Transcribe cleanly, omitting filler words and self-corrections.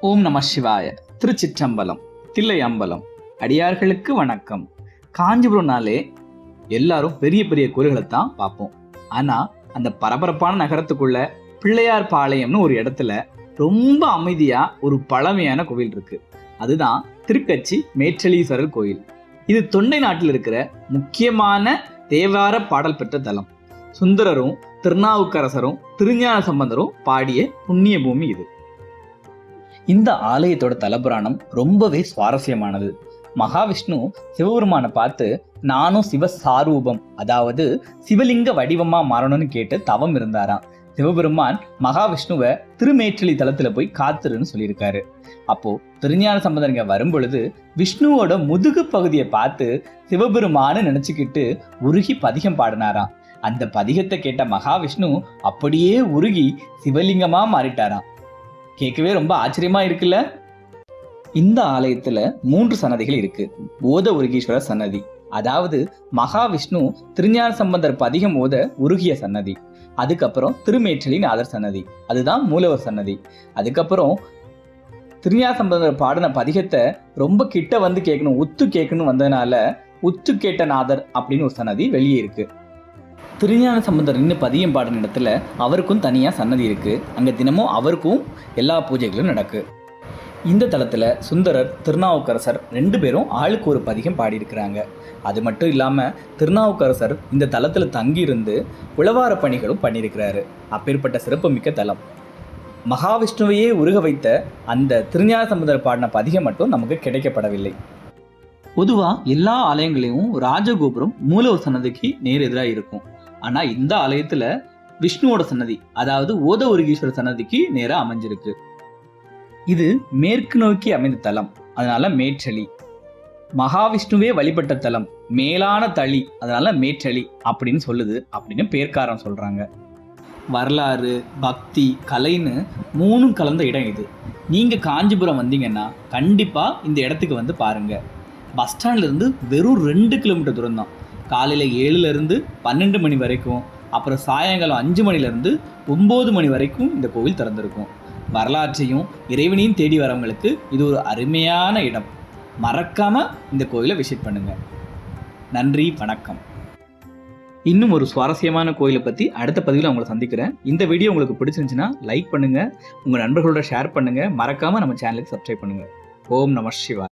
ஓம் நம சிவாய. திருச்சிற்றம்பலம், தில்லை அம்பலம். அடியார்களுக்கு வணக்கம். காஞ்சிபுரம்னாலே எல்லாரும் பெரிய பெரிய கோயில்களை தான் பார்ப்போம். ஆனா அந்த பரபரப்பான நகரத்துக்குள்ள பிள்ளையார் பாளையம்னு ஒரு இடத்துல ரொம்ப அமைதியா ஒரு பழமையான கோவில் இருக்கு. அதுதான் திருக்கச்சி மேற்றலீஸ்வரர் கோயில். இது தொண்டை நாட்டில் இருக்கிற முக்கியமான தேவார பாடல் பெற்ற தலம். சுந்தரரும் திருநாவுக்கரசரும் திருஞான சம்பந்தரும் பாடிய புண்ணிய பூமி இது. இந்த ஆலயத்தோட தலபுராணம் ரொம்பவே சுவாரஸ்யமானது. மகாவிஷ்ணு சிவபெருமானை பார்த்து நானும் சிவசாரூபம், அதாவது சிவலிங்க வடிவமா மாறணும்னு கேட்டு தவம் இருந்தாராம். சிவபெருமான் மகாவிஷ்ணுவை திருமேற்றலி தலத்துல போய் காத்துருன்னு சொல்லியிருக்காரு. அப்போ திருஞான சம்பந்தருங்க வரும் பொழுது விஷ்ணுவோட முதுகு பகுதியை பார்த்து சிவபெருமானு நினைச்சுக்கிட்டு உருகி பதிகம் பாடினாராம். அந்த பதிகத்தை கேட்ட மகாவிஷ்ணு அப்படியே உருகி சிவலிங்கமா மாறிட்டாராம். கேட்கவே ரொம்ப ஆச்சரியமா இருக்குல்ல. இந்த ஆலயத்துல 3 சன்னதிகள் இருக்கு. ஓத உருகீஸ்வரர் சன்னதி, அதாவது மகாவிஷ்ணு திருஞான சம்பந்தர் பதிகம் ஓத உருகிய சன்னதி. அதுக்கப்புறம் திருமேற்றலி நாதர் சன்னதி, அதுதான் மூலவர் சன்னதி. அதுக்கப்புறம் திருஞான சம்பந்தர் பாடின பதிகத்தை ரொம்ப கிட்ட வந்து கேட்கணும், உத்து கேட்கணும் வந்ததுனால உத்து கேட்ட நாதர் அப்படின்னு ஒரு சன்னதி வெளியே இருக்கு. திருஞான சம்பந்தர் இன்னும் பதியம் பாடின இடத்துல அவருக்கும் தனியாக சன்னதி இருக்கு. அங்கே தினமும் அவருக்கும் எல்லா பூஜைகளும் நடக்கு. இந்த தலத்தில் சுந்தரர் திருநாவுக்கரசர் 2 பேரும் ஆளுக்கு ஒரு பதிகம் பாடியிருக்கிறாங்க. அது மட்டும் இல்லாமல் திருநாவுக்கரசர் இந்த தலத்தில் தங்கியிருந்து உழவார பணிகளும் பண்ணியிருக்கிறாரு. அப்பேற்பட்ட சிறப்புமிக்க தலம். மகாவிஷ்ணுவையே உருக வைத்த அந்த திருஞான சம்பந்தர் பாடின பதிகம் மட்டும் நமக்கு கிடைக்கப்படவில்லை. பொதுவாக எல்லா ஆலயங்களையும் ராஜகோபுரம் மூலவர் சன்னதிக்கு நேர் எதிராக இருக்கும். ஆனா இந்த ஆலயத்துல விஷ்ணுவோட சன்னதி, அதாவது ஓத உருகீஸ்வரர் சன்னதிக்கு நேரா அமைஞ்சிருக்கு. இது மேற்கு நோக்கி அமைந்த தலம், அதனால மேற்றலி. மகாவிஷ்ணுவே வழிபட்ட தலம், மேலான தளி, அதனால மேற்றலி அப்படின்னு சொல்லுது அப்படின்னு பேர்க்காரன் சொல்றாங்க. வரலாறு, பக்தி, கலைன்னு 3 கலந்த இடம் இது. நீங்க காஞ்சிபுரம் வந்தீங்கன்னா கண்டிப்பா இந்த இடத்துக்கு வந்து பாருங்க. பஸ் ஸ்டாண்ட்ல இருந்து வெறும் 2 கிலோமீட்டர் தூரம் தான். காலையில் 7லேருந்து 12 மணி வரைக்கும், அப்புறம் சாயங்காலம் 5 மணிலேருந்து 9 மணி வரைக்கும் இந்த கோவில் திறந்திருக்கும். வரலாற்றையும் இறைவனையும் தேடி வரவங்களுக்கு இது ஒரு அருமையான இடம். மறக்காம இந்த கோயிலை விசிட் பண்ணுங்க. நன்றி, வணக்கம். இன்னும் ஒரு சுவாரஸ்யமான கோயிலை பற்றி அடுத்த பதிவில் உங்களை சந்திக்கிறேன். இந்த வீடியோ உங்களுக்கு பிடிச்சிருந்துச்சுன்னா லைக் பண்ணுங்க, உங்கள் நண்பர்களோட ஷேர் பண்ணுங்க, மறக்காம நம்ம சேனலுக்கு சப்ஸ்கிரைப் பண்ணுங்க. ஓம் நம சிவாய.